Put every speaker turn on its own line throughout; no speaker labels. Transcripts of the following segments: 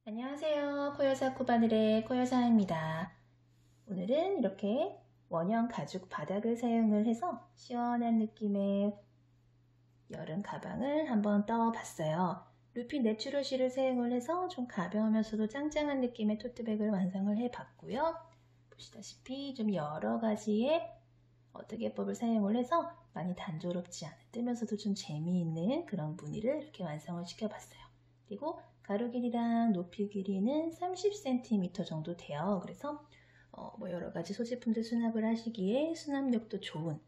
안녕하세요. 코여사 코바늘의 코여사입니다. 오늘은 이렇게 원형 가죽 바닥을 사용을 해서 시원한 느낌의 여름 가방을 한번 떠봤어요. 루피 내추럴 실을 사용을 해서 좀 가벼우면서도 짱짱한 느낌의 토트백을 완성을 해봤고요. 보시다시피 좀 여러 가지의 뜨개법을 사용을 해서 많이 단조롭지 않은 뜨면서도 좀 재미있는 그런 무늬를 이렇게 완성을 시켜봤어요. 그리고 가로 길이랑 높이 길이는 30cm 정도 돼요. 그래서 여러 가지 소지품들 수납을 하시기에 수납력도 좋은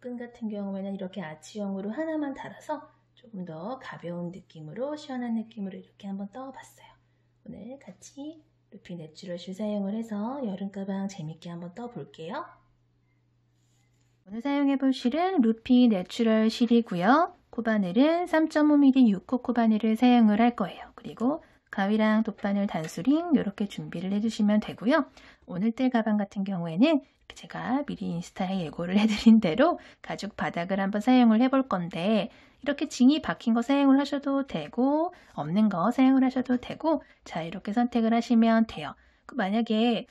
끈 같은 경우에는 이렇게 아치형으로 하나만 달아서 조금 더 가벼운 느낌으로 시원한 느낌으로 이렇게 한번 떠봤어요. 오늘 같이 루피 내추럴 실 사용을 해서 여름 가방 재밌게 한번 떠볼게요. 오늘 사용해 볼 실은 루피 내추럴 실이고요. 코바늘은 3.5mm 6호 코바늘을 사용을 할 거예요. 그리고 가위랑 돗바늘 단수링 이렇게 준비를 해주시면 되고요. 오늘 뜰 가방 같은 경우에는 제가 미리 인스타에 예고를 해드린 대로 가죽 바닥을 한번 사용을 해볼 건데 이렇게 징이 박힌 거 사용을 하셔도 되고 없는 거 사용을 하셔도 되고 자 이렇게 선택을 하시면 돼요. 만약에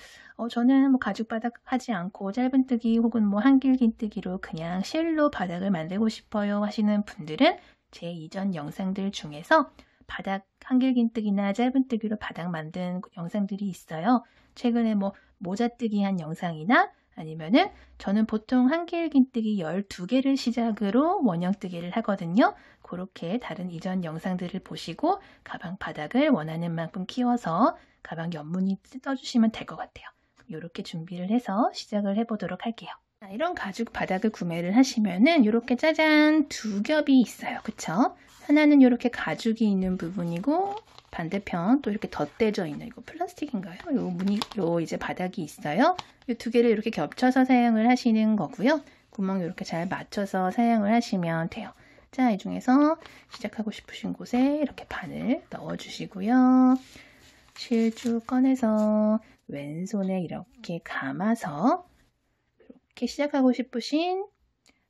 저는 가죽 바닥 하지 않고 짧은뜨기 혹은 한길긴뜨기로 그냥 실로 바닥을 만들고 싶어요 하시는 분들은 제 이전 영상들 중에서 바닥 한길긴뜨기나 짧은뜨기로 바닥 만든 영상들이 있어요. 최근에 모자뜨기 한 영상이나 아니면은 저는 보통 한길긴뜨기 12개를 시작으로 원형뜨기를 하거든요. 그렇게 다른 이전 영상들을 보시고 가방 바닥을 원하는 만큼 키워서 가방 옆무늬 떠주시면 될 것 같아요. 이렇게 준비를 해서 시작을 해보도록 할게요. 자, 이런 가죽 바닥을 구매를 하시면은 이렇게 짜잔 두 겹이 있어요. 그쵸? 하나는 이렇게 가죽이 있는 부분이고 반대편 또 이렇게 덧대져 있는 이거 플라스틱인가요? 요 무늬 이제 바닥이 있어요. 이 두 개를 이렇게 겹쳐서 사용을 하시는 거고요. 구멍 이렇게 잘 맞춰서 사용을 하시면 돼요. 자, 이 중에서 시작하고 싶으신 곳에 이렇게 바늘 넣어주시고요. 실 쭉 꺼내서 왼손에 이렇게 감아서 이렇게 시작하고 싶으신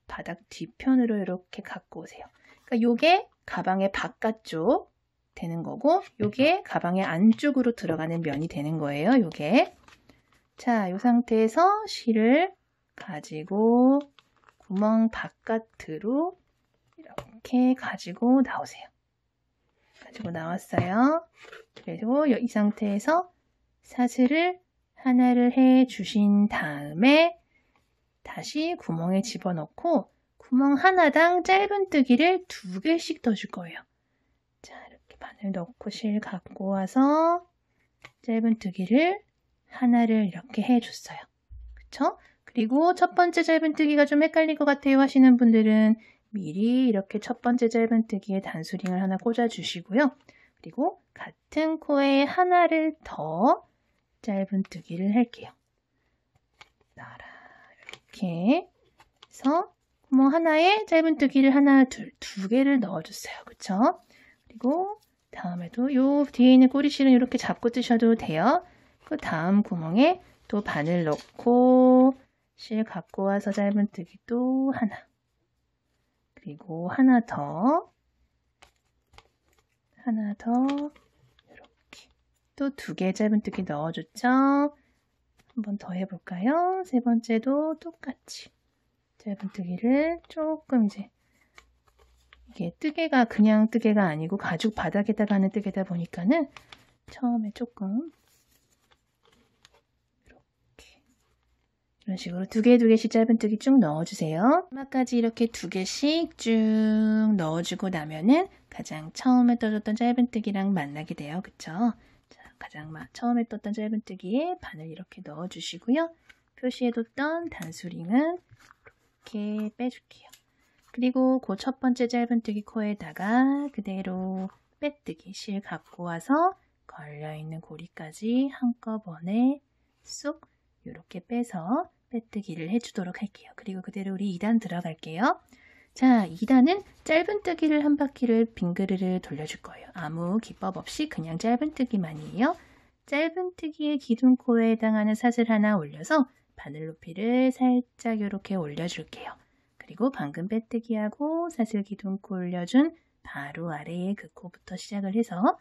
바닥 뒤편으로 이렇게 갖고 오세요. 그러니까 요게 가방의 바깥쪽 되는 거고 요게 가방의 안쪽으로 들어가는 면이 되는 거예요. 요게. 자, 이 상태에서 실을 가지고 구멍 바깥으로 이렇게 가지고 나오세요. 가지고 나왔어요. 그리고 이 상태에서 사슬을 하나를 해 주신 다음에 다시 구멍에 집어넣고 구멍 하나당 짧은뜨기를 2개씩 더 줄 거예요. 자, 이렇게 바늘 넣고 실 갖고 와서 짧은뜨기를 하나를 이렇게 해줬어요. 그쵸? 그리고 첫 번째 짧은뜨기가 좀 헷갈릴 것 같아요 하시는 분들은 미리 이렇게 첫 번째 짧은뜨기에 단수링을 하나 꽂아주시고요. 그리고 같은 코에 하나를 더 짧은뜨기를 할게요. 나라 이렇게 해서 구멍 하나에 짧은뜨기를 하나, 두 개를 넣어주세요. 그쵸? 그리고 다음에도 요 뒤에 있는 꼬리실은 이렇게 잡고 뜨셔도 돼요. 그 다음 구멍에 또 바늘 넣고 실 갖고 와서 짧은뜨기 또 하나. 그리고 하나 더 이렇게 또 2개 짧은뜨기 넣어줬죠. 한 번 더 해볼까요? 세 번째도 똑같이 짧은뜨기를 조금 이게 뜨개가 그냥 뜨개가 아니고 가죽 바닥에다가 하는 뜨개다 보니까는 처음에 조금 이런 식으로 2개씩 짧은뜨기 쭉 넣어주세요. 마지막까지 이렇게 2개씩 쭉 넣어주고 나면은 가장 처음에 떠줬던 짧은뜨기랑 만나게 돼요. 그쵸? 자, 가장 처음에 떴던 짧은뜨기에 바늘 이렇게 넣어주시고요. 표시해뒀던 단수링은 이렇게 빼줄게요. 그리고 그 첫 번째 짧은뜨기 코에다가 그대로 빼뜨기 실 갖고 와서 걸려있는 고리까지 한꺼번에 쏙 이렇게 빼서 빼뜨기를 해주도록 할게요. 그리고 그대로 우리 2단 들어갈게요. 자, 2단은 짧은뜨기를 한 바퀴를 빙그르르 돌려줄 거예요. 아무 기법 없이 그냥 짧은뜨기만이에요. 짧은뜨기의 기둥코에 해당하는 사슬 하나 올려서 바늘 높이를 살짝 이렇게 올려줄게요. 그리고 방금 빼뜨기하고 사슬 기둥코 올려준 바로 아래에 그 코부터 시작을 해서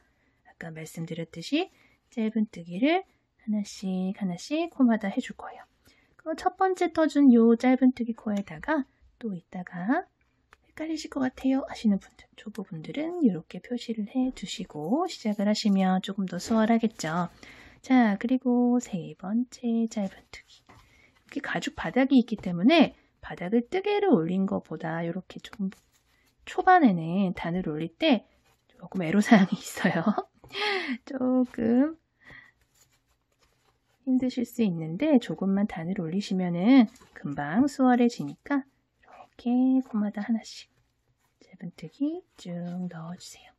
아까 말씀드렸듯이 짧은뜨기를 하나씩 하나씩 코마다 해줄 거예요. 그럼 첫 번째 떠준 요 짧은뜨기 코에다가 또 이따가 헷갈리실 것 같아요 하시는 분들, 초보분들은 이렇게 표시를 해 두시고 시작을 하시면 조금 더 수월하겠죠. 자, 그리고 세 번째 짧은뜨기. 이렇게 가죽 바닥이 있기 때문에 바닥을 뜨개를 올린 것보다 이렇게 좀 초반에는 단을 올릴 때 조금 애로사항이 있어요. 조금 힘드실 수 있는데 조금만 단을 올리시면은 금방 수월해지니까 이렇게 코마다 하나씩 짧은뜨기 쭉 넣어주세요.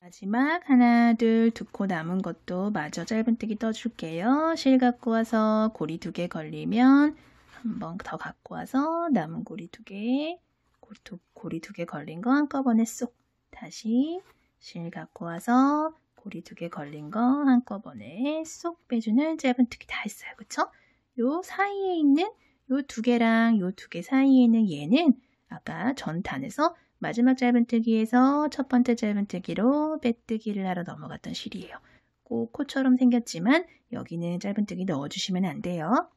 마지막 하나, 둘, 두 코 남은 것도 마저 짧은뜨기 떠줄게요. 실 갖고 와서 고리 2개 걸리면 한 번 더 갖고 와서 남은 고리 2개, 고리 2개 걸린 거 한꺼번에 쏙 다시 실 갖고 와서 고리 2개 걸린 거 한꺼번에 쏙 빼주는 짧은뜨기 다 했어요. 그쵸? 요 사이에 있는 요 2개랑 요 2개 사이에 있는 얘는 아까 전 단에서 마지막 짧은뜨기에서 첫 번째 짧은뜨기로 빼뜨기를 하러 넘어갔던 실이에요. 꼭 코처럼 생겼지만 여기는 짧은뜨기 넣어주시면 안 돼요.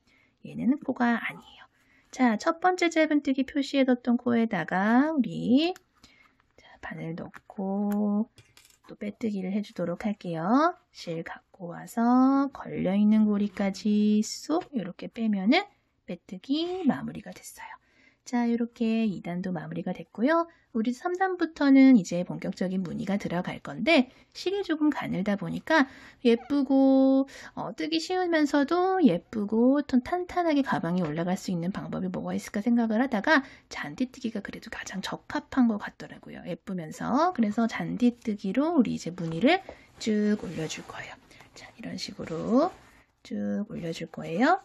얘는 코가 아니에요. 자, 첫 번째 짧은뜨기 표시해뒀던 코에다가 우리 바늘 넣고 또 빼뜨기를 해주도록 할게요. 실 갖고 와서 걸려있는 고리까지 쏙 이렇게 빼면은 빼뜨기 마무리가 됐어요. 자, 이렇게 2단도 마무리가 됐고요. 우리 3단부터는 이제 본격적인 무늬가 들어갈 건데 실이 조금 가늘다 보니까 예쁘고 뜨기 쉬우면서도 예쁘고 좀 탄탄하게 가방에 올라갈 수 있는 방법이 뭐가 있을까 생각을 하다가 잔디뜨기가 그래도 가장 적합한 것 같더라고요. 예쁘면서. 그래서 잔디뜨기로 우리 이제 무늬를 쭉 올려줄 거예요. 자, 이런 식으로 쭉 올려줄 거예요.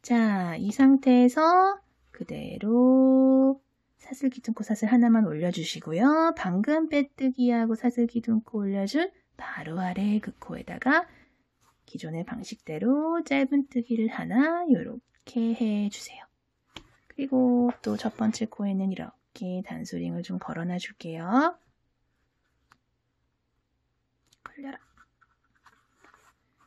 자, 이 상태에서 그대로 사슬기둥코 사슬 하나만 올려주시고요. 방금 빼뜨기하고 사슬기둥코 올려준 바로 아래 그 코에다가 기존의 방식대로 짧은뜨기를 하나 이렇게 해주세요. 그리고 또 첫 번째 코에는 이렇게 단수링을 좀 걸어놔 줄게요. 걸려라.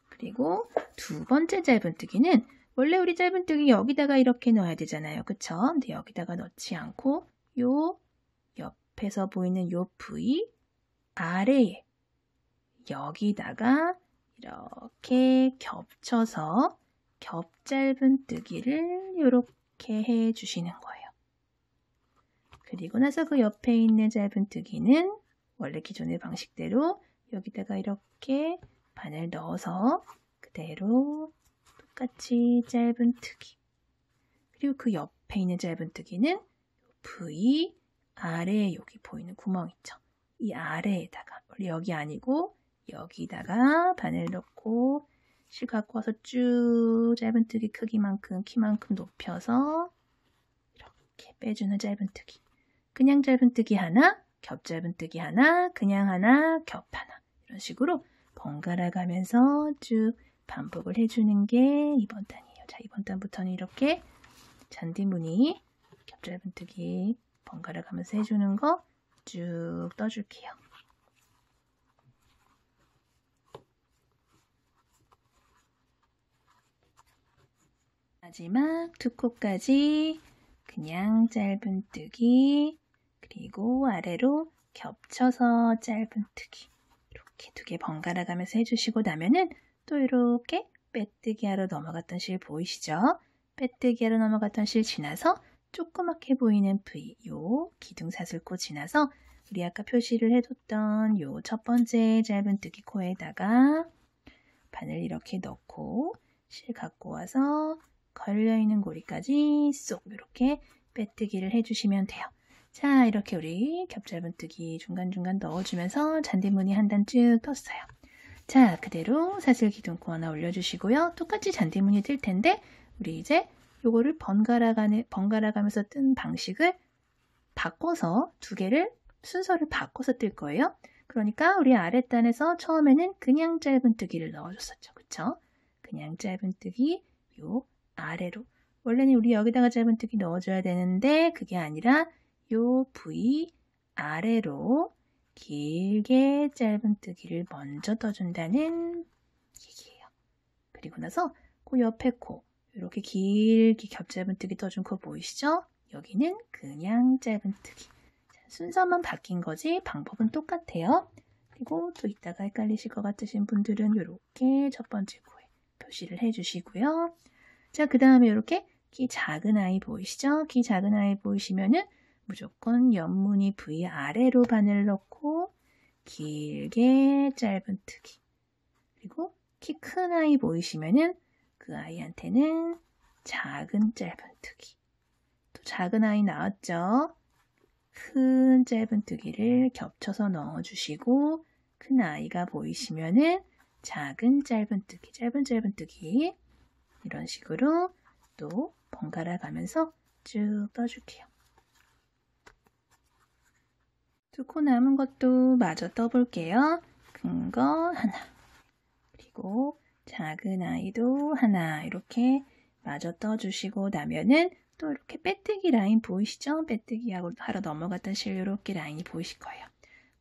그리고 두 번째 짧은뜨기는 원래 우리 짧은뜨기 여기다가 이렇게 넣어야 되잖아요. 그쵸? 근데 여기다가 넣지 않고 요 옆에서 보이는 요 부위 아래에 여기다가 이렇게 겹쳐서 겹짧은뜨기를 이렇게 해주시는 거예요. 그리고 나서 그 옆에 있는 짧은뜨기는 원래 기존의 방식대로 여기다가 이렇게 바늘 넣어서 그대로 똑같이 짧은뜨기. 그리고 그 옆에 있는 짧은뜨기는 V 아래에 여기 보이는 구멍 있죠. 이 아래에다가 원래 여기 아니고 여기다가 바늘 넣고 실 갖고 와서 쭉 짧은뜨기 크기만큼 키만큼 높여서 이렇게 빼주는 짧은뜨기. 그냥 짧은뜨기 하나, 겹 짧은뜨기 하나, 그냥 하나, 겹 하나. 이런 식으로 번갈아 가면서 쭉 반복을 해주는 게 이번 단이에요. 자, 이번 단부터는 이렇게 잔디무늬 겹 짧은뜨기 번갈아 가면서 해주는 거 쭉 떠줄게요. 마지막 두 코까지 그냥 짧은뜨기 그리고 아래로 겹쳐서 짧은뜨기 이렇게 2개 번갈아 가면서 해주시고 나면은 또 이렇게 빼뜨기 하러 넘어갔던 실 보이시죠? 빼뜨기 하러 넘어갔던 실 지나서 조그맣게 보이는 V, 요 기둥사슬코 지나서 우리 아까 표시를 해뒀던 요 첫 번째 짧은뜨기 코에다가 바늘 이렇게 넣고 실 갖고 와서 걸려있는 고리까지 쏙 이렇게 빼뜨기를 해주시면 돼요. 자, 이렇게 우리 겹짧은뜨기 중간중간 넣어주면서 잔디무늬 한 단 쭉 떴어요. 자, 그대로 사슬기둥코 하나 올려주시고요. 똑같이 잔디무늬 뜰 텐데 우리 이제 요거를 번갈아 가면서 뜬 방식을 바꿔서 2개를 순서를 바꿔서 뜰 거예요. 그러니까 우리 아랫단에서 처음에는 그냥 짧은뜨기를 넣어줬었죠. 그쵸? 그냥 짧은뜨기 요 아래로. 원래는 우리 여기다가 짧은뜨기 넣어줘야 되는데 그게 아니라 요 부위 아래로 길게 짧은뜨기를 먼저 떠준다는 얘기예요. 그리고 나서 그 옆에 코 이렇게 길게 겹짧은뜨기 떠준 코 보이시죠? 여기는 그냥 짧은뜨기. 순서만 바뀐 거지 방법은 똑같아요. 그리고 또 이따가 헷갈리실 것 같으신 분들은 이렇게 첫 번째 코에 표시를 해주시고요. 자, 그 다음에 이렇게 키 작은 아이 보이시죠? 키 작은 아이 보이시면은 무조건 옆무늬 V 아래로 바늘 넣고 길게 짧은뜨기. 그리고 키 큰 아이 보이시면은 그 아이한테는 작은 짧은뜨기. 또 작은 아이 나왔죠? 큰 짧은뜨기를 겹쳐서 넣어주시고 큰 아이가 보이시면은 작은 짧은뜨기, 짧은 짧은뜨기 이런 식으로 또 번갈아 가면서 쭉 떠줄게요. 두 코 남은 것도 마저 떠볼게요. 큰 거 하나, 그리고 작은 아이도 하나 이렇게 마저 떠주시고 나면은 또 이렇게 빼뜨기 라인 보이시죠? 빼뜨기하고 하러 넘어갔던 실 이렇게 라인이 보이실 거예요.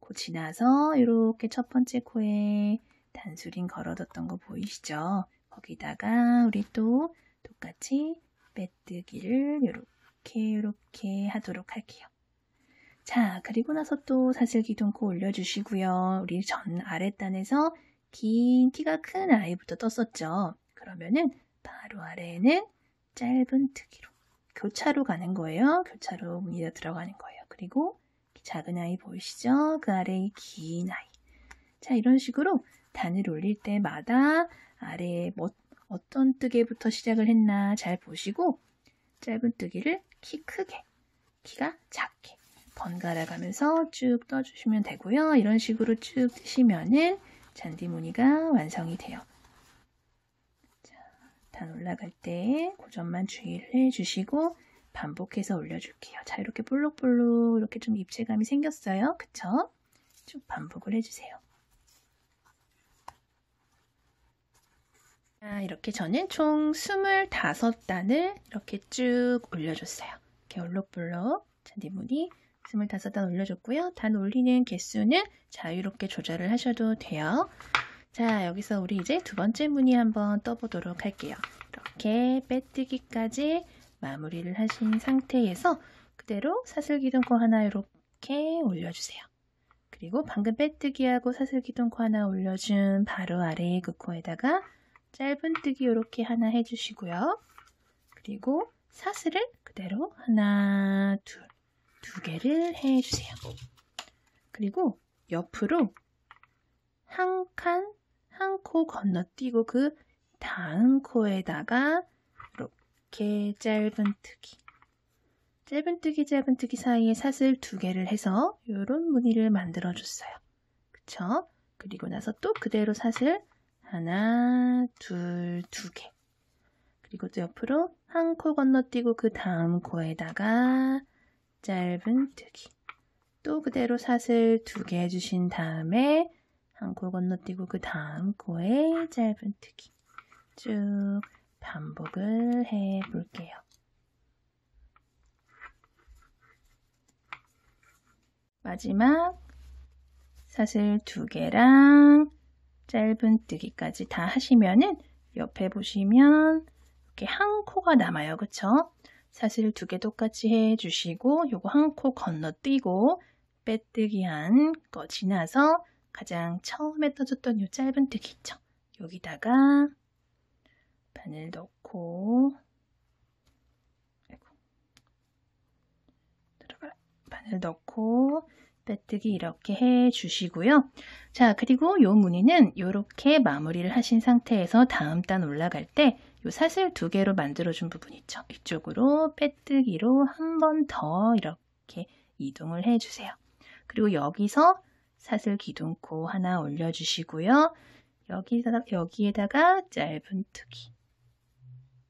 그 지나서 이렇게 첫 번째 코에 단수링 걸어뒀던 거 보이시죠? 거기다가 우리 또 똑같이 빼뜨기를 이렇게 하도록 할게요. 자, 그리고 나서 또 사슬기둥코 올려주시고요. 우리 전 아랫단에서 긴 키가 큰 아이부터 떴었죠. 그러면은 바로 아래에는 짧은뜨기로 교차로 가는 거예요. 교차로 무늬가 들어가는 거예요. 그리고 작은 아이 보이시죠? 그 아래에 긴 아이. 자, 이런 식으로 단을 올릴 때마다 아래에 어떤 뜨개부터 시작을 했나 잘 보시고 짧은뜨기를 키 크게, 키가 작게 번갈아 가면서 쭉 떠주시면 되고요. 이런 식으로 쭉 뜨시면은 잔디 무늬가 완성이 돼요. 자, 단 올라갈 때 그 점만 주의를 해주시고 반복해서 올려줄게요. 자, 이렇게 볼록볼록 이렇게 좀 입체감이 생겼어요. 그쵸? 쭉 반복을 해주세요. 자, 이렇게 저는 총 25단을 이렇게 쭉 올려줬어요. 이렇게 올록볼록 잔디 무늬 25단 올려줬고요. 단 올리는 개수는 자유롭게 조절을 하셔도 돼요. 자, 여기서 우리 이제 두 번째 무늬 한번 떠보도록 할게요. 이렇게 빼뜨기까지 마무리를 하신 상태에서 그대로 사슬기둥코 하나 이렇게 올려주세요. 그리고 방금 빼뜨기하고 사슬기둥코 하나 올려준 바로 아래의 그 코에다가 짧은뜨기 이렇게 하나 해주시고요. 그리고 사슬을 그대로 하나, 두 개를 해주세요. 그리고 옆으로 한 코 건너뛰고 그 다음 코에다가 이렇게 짧은뜨기 사이에 사슬 두 개를 해서 이런 무늬를 만들어줬어요. 그쵸? 그리고 나서 또 그대로 사슬 하나, 두 개. 그리고 또 옆으로 한 코 건너뛰고 그 다음 코에다가 짧은뜨기. 또 그대로 사슬 두 개 해주신 다음에 한 코 건너뛰고 그 다음 코에 짧은뜨기. 쭉 반복을 해 볼게요. 마지막 사슬 두 개랑 짧은뜨기까지 다 하시면은 옆에 보시면 이렇게 한 코가 남아요. 그쵸? 사슬 두 개 똑같이 해주시고 요거 한 코 건너뛰고 빼뜨기 한 거 지나서 가장 처음에 떠줬던 요 짧은뜨기 있죠? 여기다가 바늘 넣고 바늘 넣고 빼뜨기 이렇게 해주시고요. 자, 그리고 요 무늬는 이렇게 마무리를 하신 상태에서 다음 단 올라갈 때 요 사슬 두 개로 만들어준 부분 있죠. 이쪽으로 빼뜨기로 한 번 더 이렇게 이동을 해주세요. 그리고 여기서 사슬 기둥코 하나 올려주시고요. 여기에다가 짧은뜨기.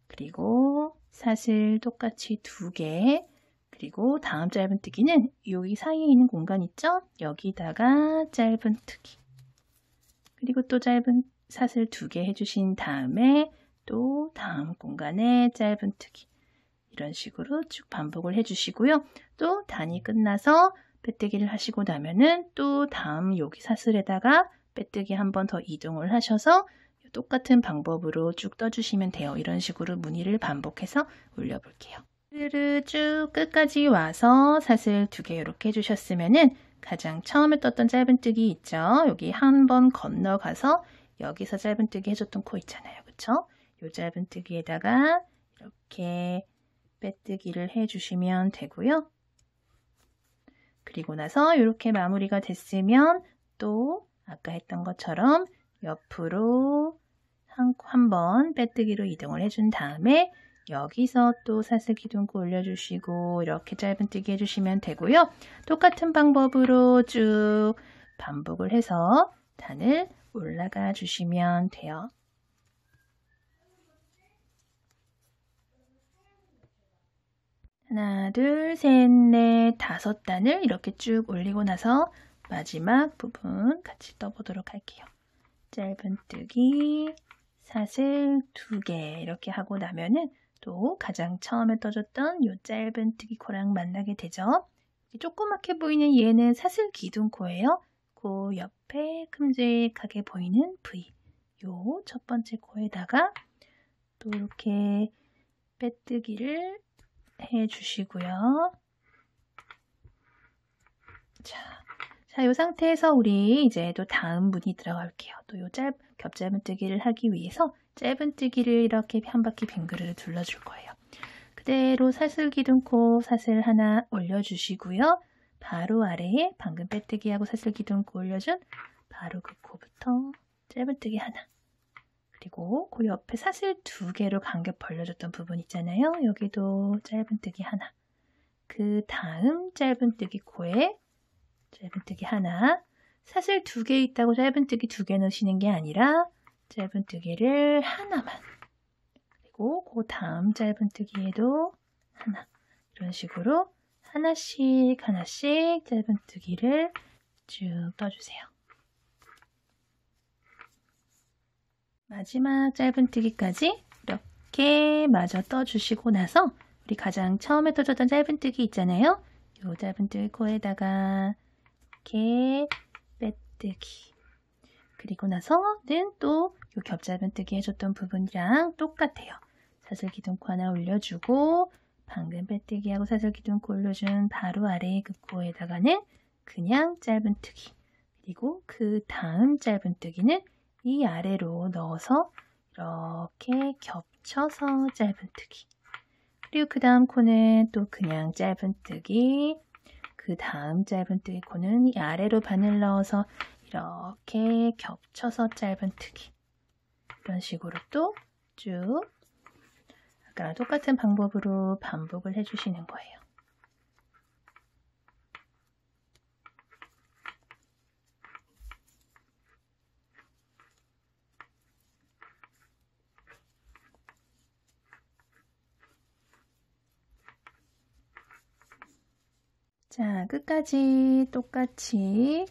그리고 사슬 똑같이 두 개. 그리고 다음 짧은뜨기는 여기 사이에 있는 공간 있죠? 여기다가 짧은뜨기. 그리고 또 짧은 사슬 두 개 해주신 다음에 또 다음 공간에 짧은뜨기. 이런 식으로 쭉 반복을 해주시고요. 또 단이 끝나서 빼뜨기를 하시고 나면은 또 다음 여기 사슬에다가 빼뜨기 한 번 더 이동을 하셔서 똑같은 방법으로 쭉 떠주시면 돼요. 이런 식으로 무늬를 반복해서 올려볼게요. 사슬을 쭉 끝까지 와서 사슬 2개 이렇게 해주셨으면은 가장 처음에 떴던 짧은뜨기 있죠? 여기 한 번 건너가서 여기서 짧은뜨기 해줬던 코 있잖아요. 그쵸? 이 짧은뜨기에다가 이렇게 빼뜨기를 해주시면 되고요. 그리고 나서 이렇게 마무리가 됐으면 또 아까 했던 것처럼 옆으로 한 번 빼뜨기로 이동을 해준 다음에 여기서 또 사슬 기둥코 올려주시고 이렇게 짧은뜨기 해주시면 되고요. 똑같은 방법으로 쭉 반복을 해서 단을 올라가 주시면 돼요. 하나, 둘, 셋, 넷, 5단을 이렇게 쭉 올리고 나서 마지막 부분 같이 떠보도록 할게요. 짧은뜨기, 사슬 2개 이렇게 하고 나면은 또 가장 처음에 떠줬던 이 짧은뜨기 코랑 만나게 되죠. 조그맣게 보이는 얘는 사슬 기둥코예요. 그 옆에 큼직하게 보이는 V, 요 첫 번째 코에다가 또 이렇게 빼뜨기를 해주시고요. 자, 이 상태에서 우리 이제 또 다음 무늬 들어갈게요. 또 요 겹짧은뜨기를 하기 위해서 짧은뜨기를 이렇게 한 바퀴 빙그르르 둘러줄 거예요. 그대로 사슬 기둥코 사슬 하나 올려주시고요. 바로 아래에 방금 빼뜨기하고 사슬 기둥코 올려준 바로 그 코부터 짧은뜨기 하나. 그리고 그 옆에 사슬 2개로 간격 벌려줬던 부분 있잖아요. 여기도 짧은뜨기 하나. 그 다음 짧은뜨기 코에 짧은뜨기 하나. 사슬 2개 있다고 짧은뜨기 2개 넣으시는 게 아니라 짧은뜨기를 하나만. 그리고 그 다음 짧은뜨기에도 하나. 이런 식으로 하나씩 짧은뜨기를 쭉 떠주세요. 마지막 짧은뜨기까지 이렇게 마저 떠주시고 나서 우리 가장 처음에 떠줬던 짧은뜨기 있잖아요. 이 짧은뜨기 코에다가 이렇게 빼뜨기. 그리고 나서는 또 이 겹짧은뜨기 해줬던 부분이랑 똑같아요. 사슬 기둥코 하나 올려주고 방금 빼뜨기하고 사슬 기둥코 올려준 바로 아래의 그 코에다가는 그냥 짧은뜨기. 그리고 그 다음 짧은뜨기는 이 아래로 넣어서 이렇게 겹쳐서 짧은뜨기. 그리고 그 다음 코는 또 그냥 짧은뜨기. 그 다음 짧은뜨기 코는 이 아래로 바늘 넣어서 이렇게 겹쳐서 짧은뜨기. 이런 식으로 또 쭉 아까랑 똑같은 방법으로 반복을 해주시는 거예요. 자, 끝까지 똑같이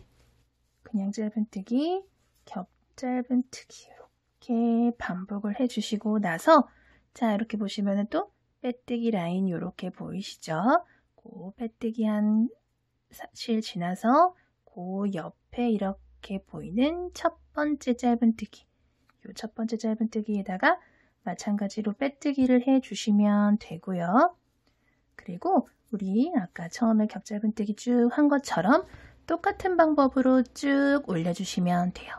그냥 짧은뜨기, 겹짧은뜨기 이렇게 반복을 해주시고 나서 자, 이렇게 보시면은 또 빼뜨기 라인 이렇게 보이시죠? 그 빼뜨기 한 실 지나서 그 옆에 이렇게 보이는 첫 번째 짧은뜨기. 이 첫 번째 짧은뜨기에다가 마찬가지로 빼뜨기를 해주시면 되고요. 그리고 우리 아까 처음에 겹짧은뜨기 쭉 한 것처럼 똑같은 방법으로 쭉 올려주시면 돼요.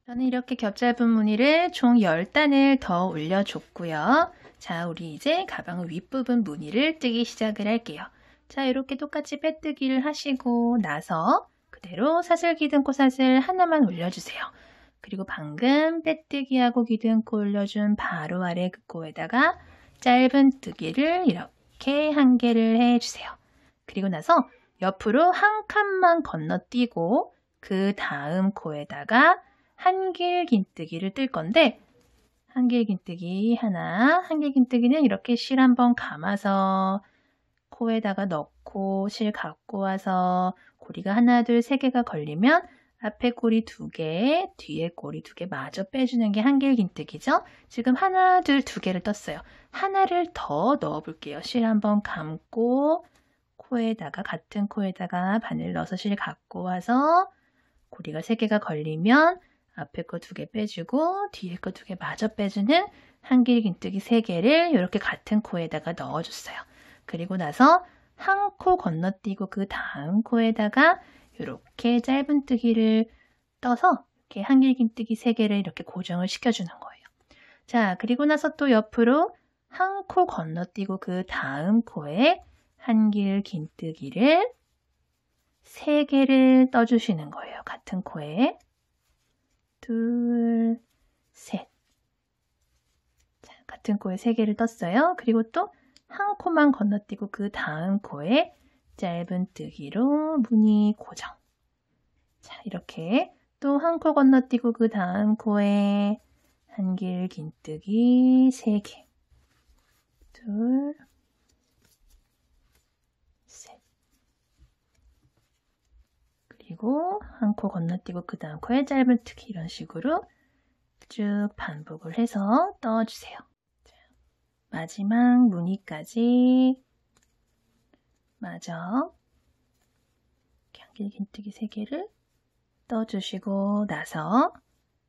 저는 이렇게 겹짧은 무늬를 총 10단을 더 올려줬고요. 자, 우리 이제 가방 윗부분 무늬를 뜨기 시작을 할게요. 자, 이렇게 똑같이 빼뜨기를 하시고 나서 그대로 사슬 기둥코 사슬 하나만 올려주세요. 그리고 방금 빼뜨기하고 기둥코 올려준 바로 아래 그 코에다가 짧은뜨기를 이렇게 한 개를 해주세요. 그리고 나서 옆으로 한 칸만 건너뛰고 그 다음 코에다가 한길긴뜨기를 뜰 건데 한길긴뜨기 하나, 한길긴뜨기는 이렇게 실 한번 감아서 코에다가 넣고 실 갖고 와서 고리가 하나, 둘, 세 개가 걸리면 앞에 꼬리 2개, 뒤에 꼬리 2개 마저 빼주는 게 한길긴뜨기죠. 지금 하나, 둘, 2개를 떴어요. 하나를 더 넣어 볼게요. 실 한번 감고 코에다가 같은 코에다가 바늘 넣어서 실 갖고 와서 고리가 3개가 걸리면 앞에 거 2개 빼주고 뒤에 거 2개 마저 빼주는 한길긴뜨기 3개를 이렇게 같은 코에다가 넣어줬어요. 그리고 나서 한 코 건너뛰고 그 다음 코에다가 이렇게 짧은뜨기를 떠서 이렇게 한길긴뜨기 3개를 이렇게 고정을 시켜주는 거예요. 자, 그리고 나서 또 옆으로 한 코 건너뛰고 그 다음 코에 한길긴뜨기를 3개를 떠주시는 거예요. 같은 코에. 둘, 셋. 자, 같은 코에 3개를 떴어요. 그리고 또 한 코만 건너뛰고 그 다음 코에 짧은뜨기로 무늬 고정. 자, 이렇게 또 한 코 건너뛰고 그 다음 코에 한길긴뜨기 3개. 둘, 셋. 그리고 한 코 건너뛰고 그 다음 코에 짧은뜨기 이런 식으로 쭉 반복을 해서 떠주세요. 마지막 무늬까지 마저 한길긴뜨기 3개를 떠주시고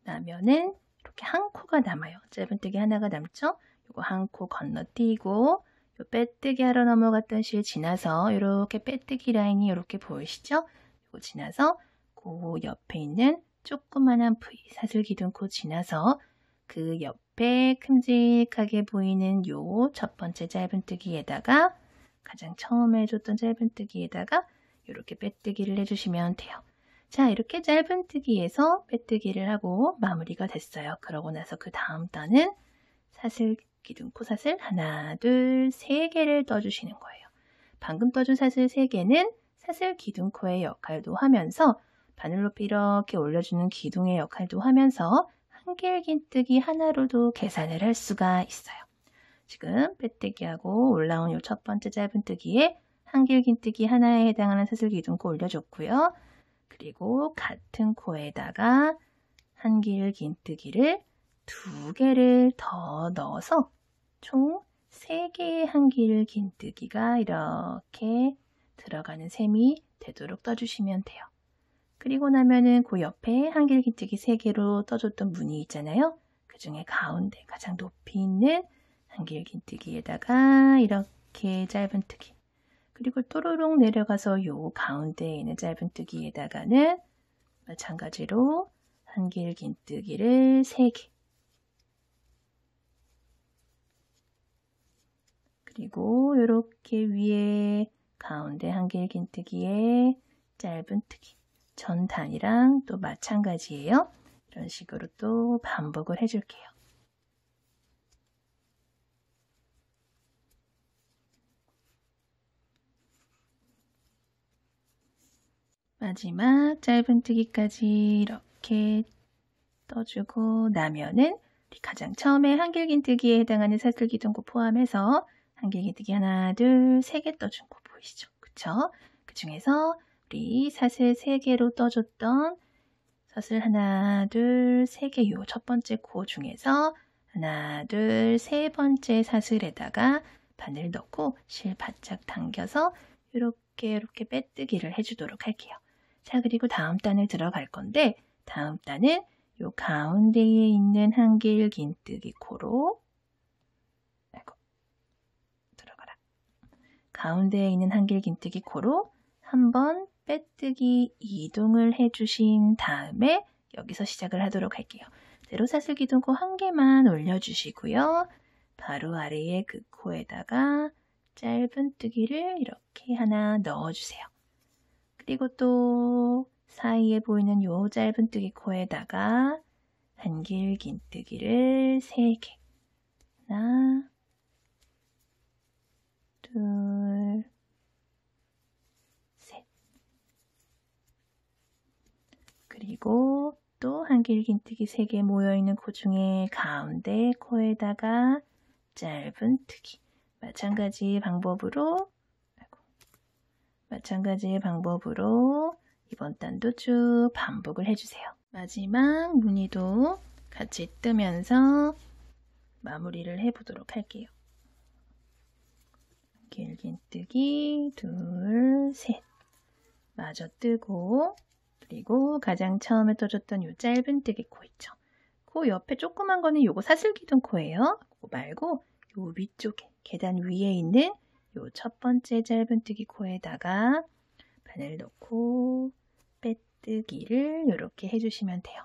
나면은 이렇게 한 코가 남아요. 짧은뜨기 하나가 남죠? 요거 한 코 건너뛰고 요 빼뜨기 하러 넘어갔던 실 지나서 이렇게 빼뜨기 라인이 이렇게 보이시죠? 요거 지나서 그 옆에 있는 조그만한 V 사슬기둥코 지나서 그 옆에 큼직하게 보이는 요 첫 번째 짧은뜨기에다가 가장 처음에 해줬던 짧은뜨기에다가 이렇게 빼뜨기를 해주시면 돼요. 자, 이렇게 짧은뜨기에서 빼뜨기를 하고 마무리가 됐어요. 그러고 나서 그 다음 단은 사슬기둥 코사슬 하나, 둘, 3개를 떠주시는 거예요. 방금 떠준 사슬 3개는 사슬기둥코의 역할도 하면서 바늘 높이 이렇게 올려주는 기둥의 역할도 하면서 한길긴뜨기 하나로도 계산을 할 수가 있어요. 지금 빼뜨기하고 올라온 이 첫 번째 짧은뜨기에 한길긴뜨기 하나에 해당하는 사슬기둥코 올려줬고요. 그리고 같은 코에다가 한길긴뜨기를 2개를 더 넣어서 총 3개의 한길긴뜨기가 이렇게 들어가는 셈이 되도록 떠주시면 돼요. 그리고 나면은 그 옆에 한길긴뜨기 3개로 떠줬던 무늬 있잖아요. 그 중에 가운데 가장 높이 있는 한길긴뜨기에다가 이렇게 짧은뜨기, 그리고 또르륵 내려가서 요 가운데에 있는 짧은뜨기에다가는 마찬가지로 한길긴뜨기를 3개, 그리고 이렇게 위에 가운데 한길긴뜨기에 짧은뜨기, 전 단이랑 또 마찬가지예요. 이런 식으로 또 반복을 해줄게요. 마지막 짧은뜨기까지 이렇게 떠주고 나면은 가장 처음에 한길긴뜨기에 해당하는 사슬기둥코 포함해서 한길긴뜨기 하나, 둘, 3개 떠준 코 보이시죠? 그쵸? 그 중에서 우리 사슬 3개로 떠줬던 사슬 하나, 둘, 3개 요 첫 번째 코 중에서 하나, 둘, 3번째 사슬에다가 바늘 넣고 실 바짝 당겨서 이렇게 빼뜨기를 해주도록 할게요. 자, 그리고 다음 단을 들어갈 건데 다음 단은 요 가운데에 있는 한길긴뜨기 코로 들어가라. 가운데에 있는 한길긴뜨기 코로 한번 빼뜨기 이동을 해주신 다음에 여기서 시작을 하도록 할게요. 세로사슬기둥코 1개만 올려주시고요. 바로 아래에 그 코에다가 짧은뜨기를 이렇게 하나 넣어주세요. 그리고 또 사이에 보이는 요 짧은뜨기 코에다가 한길긴뜨기를 3개, 하나, 둘, 셋, 그리고 또 한길긴뜨기 3개 모여있는 코 중에 가운데 코에다가 짧은뜨기. 마찬가지 방법으로 이번 단도 쭉 반복을 해주세요. 마지막 무늬도 같이 뜨면서 마무리를 해보도록 할게요. 길긴뜨기 2, 3 마저 뜨고, 그리고 가장 처음에 떠줬던 이 짧은뜨기 코 있죠. 코 옆에 조그만 거는 요거 사슬기둥 코예요. 그거 말고 요 위쪽에 계단 위에 있는 요 첫 번째 짧은뜨기 코에다가 바늘 넣고 빼뜨기를 이렇게 해주시면 돼요.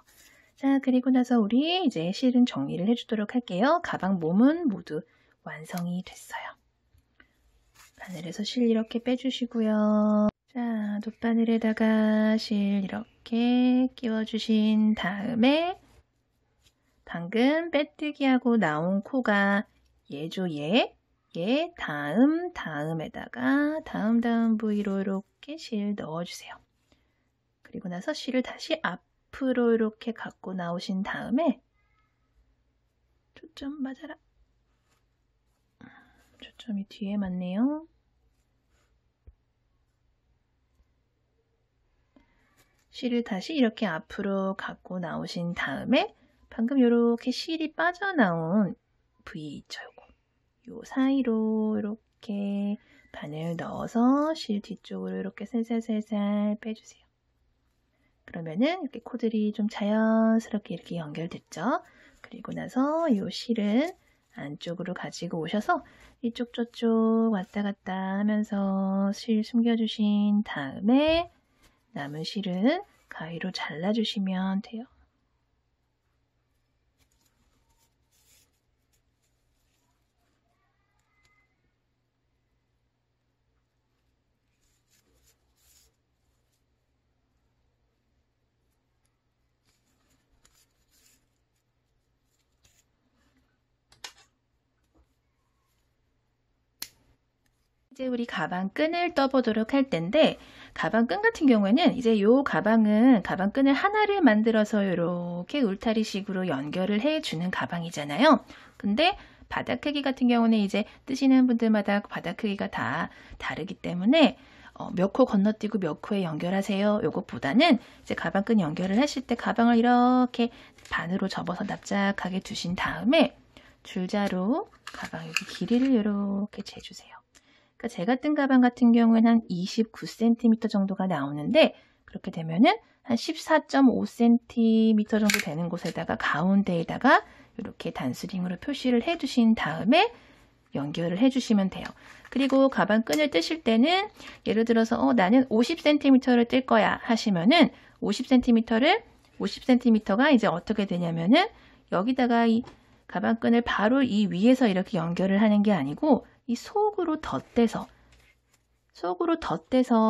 자, 그리고 나서 우리 이제 실은 정리를 해주도록 할게요. 가방 몸은 모두 완성이 됐어요. 바늘에서 실 이렇게 빼주시고요. 자, 돗바늘에다가 실 이렇게 끼워주신 다음에 방금 빼뜨기하고 나온 코가 얘죠, 얘. 얘 다음에다가 다음 부위로 이렇게 실 넣어주세요. 그리고 나서 실을 다시 앞으로 이렇게 갖고 나오신 다음에 초점 맞아라. 초점이 뒤에 맞네요. 실을 다시 이렇게 앞으로 갖고 나오신 다음에 방금 이렇게 실이 빠져나온 부위 있죠, 요 사이로 이렇게 바늘 넣어서 실 뒤쪽으로 이렇게 살살살살 빼주세요. 그러면은 이렇게 코들이 좀 자연스럽게 이렇게 연결됐죠. 그리고 나서 이 실은 안쪽으로 가지고 오셔서 이쪽 저쪽 왔다 갔다 하면서 실 숨겨주신 다음에 남은 실은 가위로 잘라주시면 돼요. 이제 우리 가방 끈을 떠보도록 할 텐데, 가방 끈 같은 경우에는 이제 요 가방은 가방 끈을 하나를 만들어서 이렇게 울타리식으로 연결을 해주는 가방이잖아요. 근데 바닥 크기 같은 경우는 이제 뜨시는 분들마다 바닥 크기가 다 다르기 때문에 몇 코 건너뛰고 몇 코에 연결하세요. 요것보다는 이제 가방 끈 연결을 하실 때 가방을 이렇게 반으로 접어서 납작하게 두신 다음에 줄자로 가방 여기 길이를 이렇게 재주세요. 그러니까 제가 뜬 가방 같은 경우에는 한 29cm 정도가 나오는데, 그렇게 되면은 한 14.5cm 정도 되는 곳에다가 가운데에다가 이렇게 단스링으로 표시를 해주신 다음에 연결을 해주시면 돼요. 그리고 가방 끈을 뜨실 때는 예를 들어서 나는 50cm를 뜰 거야 하시면은 50cm가 이제 어떻게 되냐면은 여기다가 이 가방 끈을 바로 이 위에서 이렇게 연결을 하는 게 아니고 이 속으로 덧대서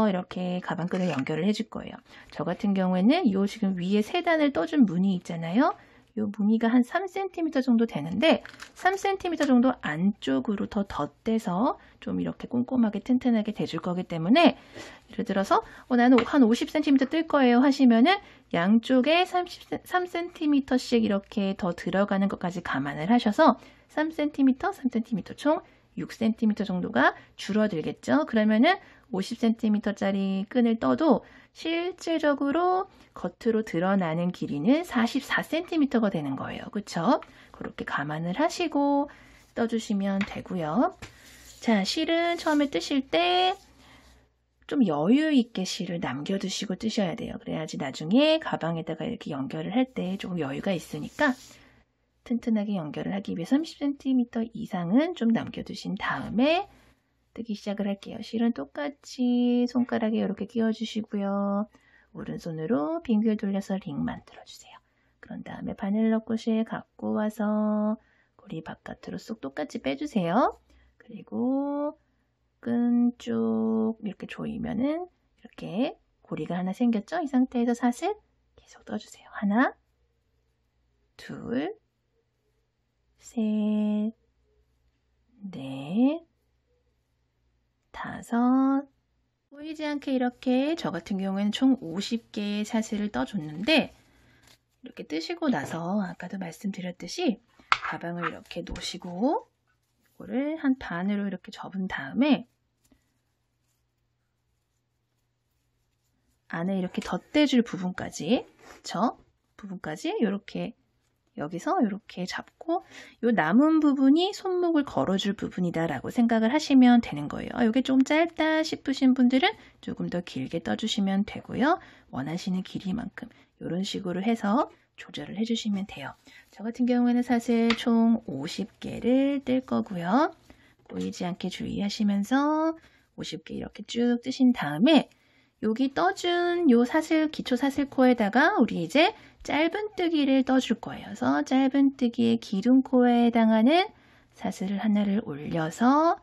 이렇게 가방 끈을 연결을 해줄 거예요. 저 같은 경우에는 이 지금 위에 3단을 떠준 무늬 있잖아요. 이 무늬가 한 3cm 정도 되는데 3cm 정도 안쪽으로 더 덧대서 좀 이렇게 꼼꼼하게 튼튼하게 대줄 거기 때문에 예를 들어서 나는 한 50cm 뜰 거예요 하시면은 양쪽에 3cm씩 이렇게 더 들어가는 것까지 감안을 하셔서 3cm 총 6cm 정도가 줄어들겠죠. 그러면은 50cm짜리 끈을 떠도 실질적으로 겉으로 드러나는 길이는 44cm가 되는 거예요. 그쵸? 그렇게 감안을 하시고 떠주시면 되고요. 자, 실은 처음에 뜨실 때 좀 여유 있게 실을 남겨두시고 뜨셔야 돼요. 그래야지 나중에 가방에다가 이렇게 연결을 할 때 조금 여유가 있으니까 튼튼하게 연결을 하기 위해 30cm 이상은 좀 남겨두신 다음에 뜨기 시작을 할게요. 실은 똑같이 손가락에 이렇게 끼워주시고요. 오른손으로 빙글 돌려서 링 만들어주세요. 그런 다음에 바늘 넣고 실 갖고 와서 고리 바깥으로 쏙 똑같이 빼주세요. 그리고 끈 쭉 이렇게 조이면은 이렇게 고리가 하나 생겼죠? 이 상태에서 사슬 계속 떠주세요. 하나, 둘, 셋, 넷, 다섯. 보이지 않게 이렇게 저 같은 경우에는 총 50개의 사슬을 떠줬는데 이렇게 뜨시고 나서 아까도 말씀드렸듯이 가방을 이렇게 놓으시고 이거를 한 반으로 이렇게 접은 다음에 안에 이렇게 덧대줄 부분까지, 그쵸? 부분까지 이렇게 여기서 이렇게 잡고 이 남은 부분이 손목을 걸어줄 부분이다라고 생각을 하시면 되는 거예요. 이게 좀 짧다 싶으신 분들은 조금 더 길게 떠주시면 되고요. 원하시는 길이만큼 이런 식으로 해서 조절을 해주시면 돼요. 저 같은 경우에는 사실 총 50개를 뜰 거고요. 보이지 않게 주의하시면서 50개 이렇게 쭉 뜨신 다음에 여기 떠준 요 사슬, 기초 사슬코에다가 우리 이제 짧은뜨기를 떠줄 거예요. 그래서 짧은뜨기의 기둥코에 해당하는 사슬을 하나를 올려서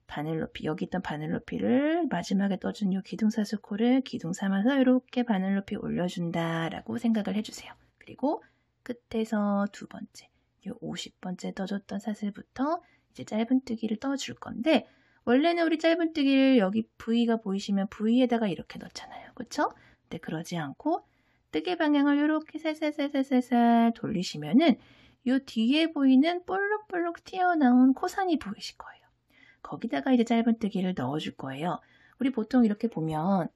바늘 높이, 여기 있던 바늘 높이를 마지막에 떠준 요 기둥사슬코를 기둥 삼아서 이렇게 바늘 높이 올려준다라고 생각을 해주세요. 그리고 끝에서 두 번째, 요 50번째 떠줬던 사슬부터 이제 짧은뜨기를 떠줄 건데 원래는 우리 짧은뜨기를 여기 V가 보이시면 V에다가 이렇게 넣잖아요. 그쵸? 근데 그러지 않고 뜨개 방향을 이렇게 살살살살살살 돌리시면은 이 뒤에 보이는 볼록볼록 튀어나온 코산이 보이실 거예요. 거기다가 이제 짧은뜨기를 넣어줄 거예요. 우리 보통 이렇게 보면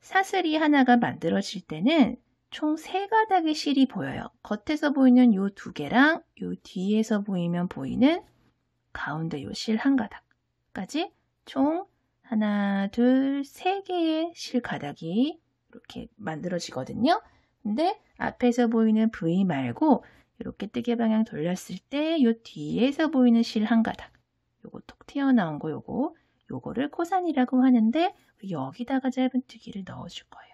사슬이 하나가 만들어질 때는 총 3가닥의 실이 보여요. 겉에서 보이는 이 2개랑 이 뒤에서 보이는 가운데 요 실 1가닥까지 총 하나, 둘, 3개의 실 가닥이 이렇게 만들어지거든요. 근데 앞에서 보이는 V 말고 이렇게 뜨개 방향 돌렸을 때 요 뒤에서 보이는 실 1가닥, 요거 톡 튀어나온 거 요거를 코산이라고 하는데 여기다가 짧은뜨기를 넣어줄 거예요.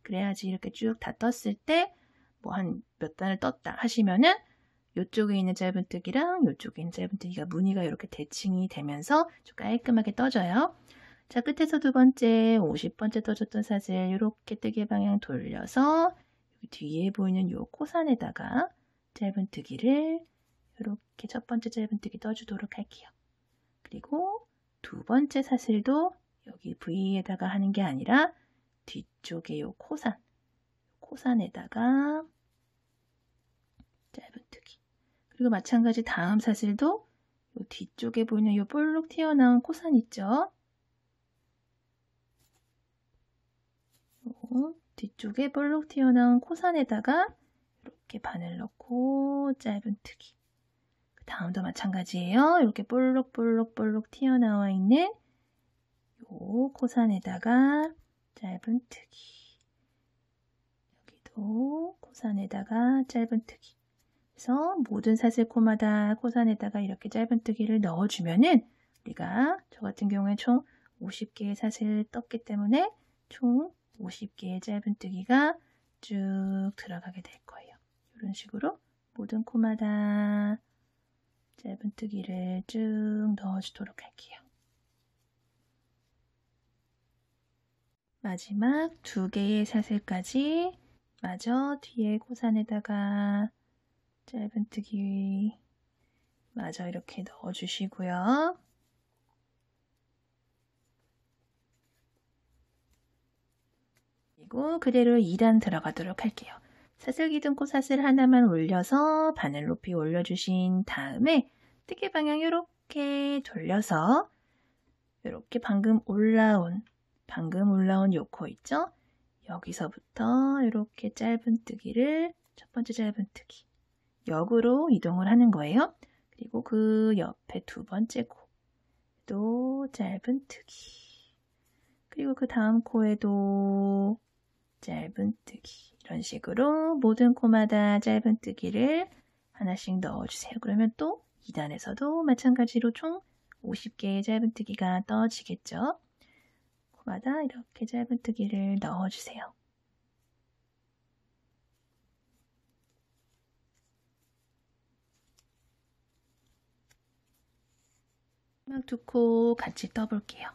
그래야지 이렇게 쭉 다 떴을 때 뭐 한 몇 단을 떴다 하시면은 이쪽에 있는 짧은뜨기랑 이쪽에 있는 짧은뜨기가 무늬가 이렇게 대칭이 되면서 좀 깔끔하게 떠져요. 자, 끝에서 두 번째 50번째 떠줬던 사슬 이렇게 뜨개 방향 돌려서 여기 뒤에 보이는 이 코산에다가 짧은뜨기를 이렇게 첫 번째 짧은뜨기 떠주도록 할게요. 그리고 두 번째 사슬도 여기 V에다가 하는 게 아니라 뒤쪽에 이 코산에다가 짧은뜨기. 그리고 마찬가지 다음 사슬도 이 뒤쪽에 보이는 이 볼록 튀어나온 코산 있죠? 뒤쪽에 볼록 튀어나온 코산에다가 이렇게 바늘 넣고 짧은뜨기. 그 다음도 마찬가지예요. 이렇게 볼록 튀어나와 있는 이 코산에다가 짧은뜨기. 여기도 코산에다가 짧은뜨기. 그래서 모든 사슬코마다 코산에다가 이렇게 짧은뜨기를 넣어주면은 우리가 저 같은 경우에 총 50개의 사슬을 떴기 때문에 총 50개의 짧은뜨기가 쭉 들어가게 될 거예요. 이런 식으로 모든 코마다 짧은뜨기를 쭉 넣어주도록 할게요. 마지막 2개의 사슬까지 마저 뒤에 코산에다가 짧은뜨기 마저 이렇게 넣어주시고요. 그리고 그대로 2단 들어가도록 할게요. 사슬기둥코 사슬 하나만 올려서 바늘 높이 올려주신 다음에 뜨개 방향 이렇게 돌려서 이렇게 방금 올라온 요 코 있죠? 여기서부터 이렇게 짧은뜨기를 첫 번째 짧은뜨기 역으로 이동을 하는 거예요. 그리고 그 옆에 두 번째 코도 짧은뜨기. 그리고 그 다음 코에도 짧은뜨기. 이런 식으로 모든 코마다 짧은뜨기를 하나씩 넣어주세요. 그러면 또 2단에서도 마찬가지로 총 50개의 짧은뜨기가 떠지겠죠. 코마다 이렇게 짧은뜨기를 넣어주세요. 마지막 2코 같이 떠볼게요.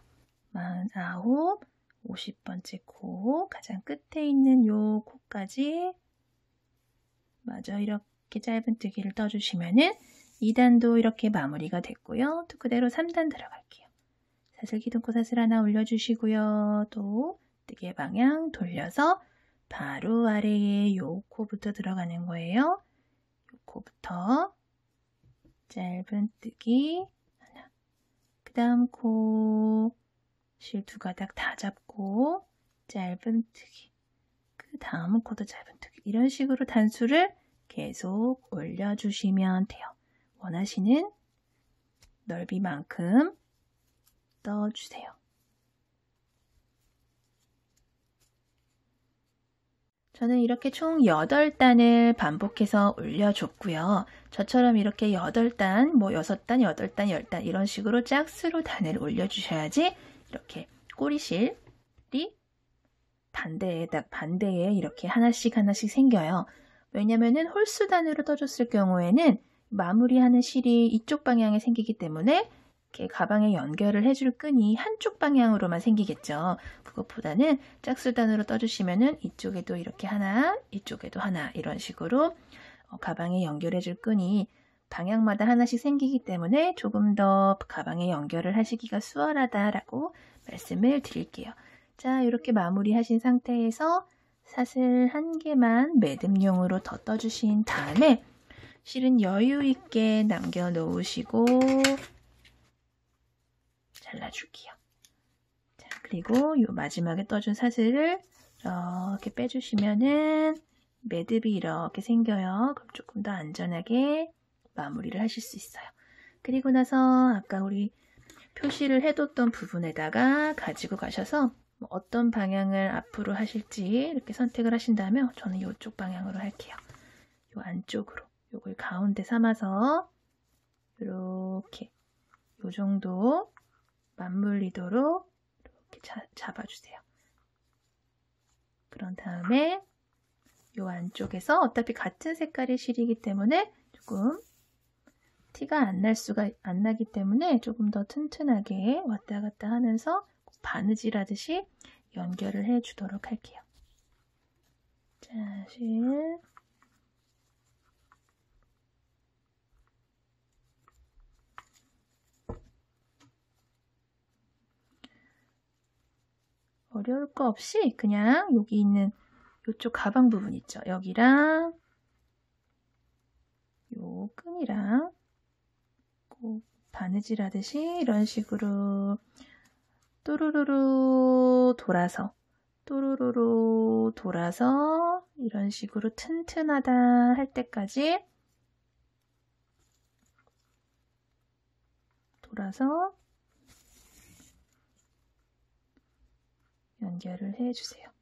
49, 50번째 코 가장 끝에 있는 요 코까지 마저 이렇게 짧은뜨기를 떠주시면은 2단도 이렇게 마무리가 됐고요. 또 그대로 3단 들어갈게요. 사슬기둥코 사슬 하나 올려주시고요. 또 뜨개 방향 돌려서 바로 아래에 요 코부터 들어가는 거예요. 요 코부터 짧은뜨기 하나, 그 다음 코 실 두 가닥 다 잡고 짧은뜨기, 그 다음 코도 짧은뜨기, 이런 식으로 단수를 계속 올려주시면 돼요. 원하시는 넓이만큼 떠주세요. 저는 이렇게 총 8단을 반복해서 올려줬고요. 저처럼 이렇게 8단, 뭐 6단, 8단, 10단 이런 식으로 짝수로 단을 올려주셔야지 이렇게 꼬리실이 반대에 이렇게 하나씩 생겨요. 왜냐면은 홀수단으로 떠줬을 경우에는 마무리하는 실이 이쪽 방향에 생기기 때문에 이렇게 가방에 연결을 해줄 끈이 한쪽 방향으로만 생기겠죠. 그것보다는 짝수단으로 떠주시면은 이쪽에도 이렇게 하나, 이쪽에도 하나 이런 식으로 가방에 연결해줄 끈이 방향마다 하나씩 생기기 때문에 조금 더 가방에 연결을 하시기가 수월하다라고 말씀을 드릴게요. 자, 이렇게 마무리하신 상태에서 사슬 한 개만 매듭용으로 더 떠주신 다음에 실은 여유 있게 남겨 놓으시고 잘라줄게요. 자, 그리고 이 마지막에 떠준 사슬을 이렇게 빼주시면은 매듭이 이렇게 생겨요. 그럼 조금 더 안전하게 마무리를 하실 수 있어요. 그리고 나서 아까 우리 표시를 해뒀던 부분에다가 가지고 가셔서 어떤 방향을 앞으로 하실지 이렇게 선택을 하신다면 저는 이쪽 방향으로 할게요. 이 안쪽으로 이걸 가운데 삼아서 이렇게 이 정도 맞물리도록 이렇게 잡아주세요. 그런 다음에 이 안쪽에서 어차피 같은 색깔의 실이기 때문에 조금 티가 안 나기 때문에 조금 더 튼튼하게 왔다 갔다 하면서 바느질하듯이 연결을 해주도록 할게요. 자, 실 어려울 거 없이 그냥 여기 있는 이쪽 가방 부분 있죠. 여기랑 요 끈이랑 꼭 바느질 하듯이 이런 식으로 또르르르 돌아서 이런 식으로 튼튼하다 할 때까지 돌아서 연결을 해주세요.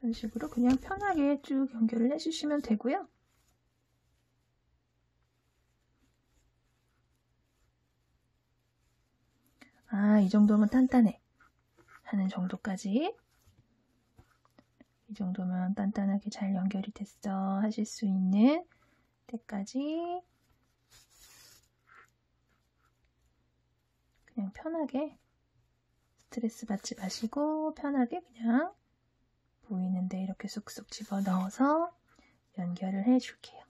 이런 식으로 그냥 편하게 쭉 연결을 해주시면 되고요. 아, 이 정도면 단단해 하는 정도까지, 이 정도면 단단하게 잘 연결이 됐어 하실 수 있는 때까지 그냥 편하게 스트레스 받지 마시고 편하게 그냥 보이는데 이렇게 쑥쑥 집어 넣어서 연결을 해줄게요.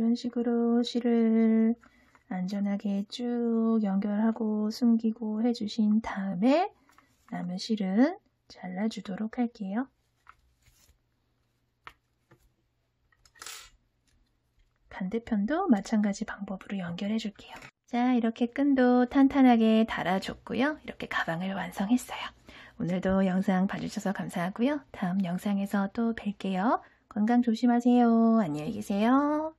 이런 식으로 실을 안전하게 쭉 연결하고 숨기고 해주신 다음에 남은 실은 잘라주도록 할게요. 반대편도 마찬가지 방법으로 연결해 줄게요. 자, 이렇게 끈도 탄탄하게 달아줬고요. 이렇게 가방을 완성했어요. 오늘도 영상 봐주셔서 감사하고요. 다음 영상에서 또 뵐게요. 건강 조심하세요. 안녕히 계세요.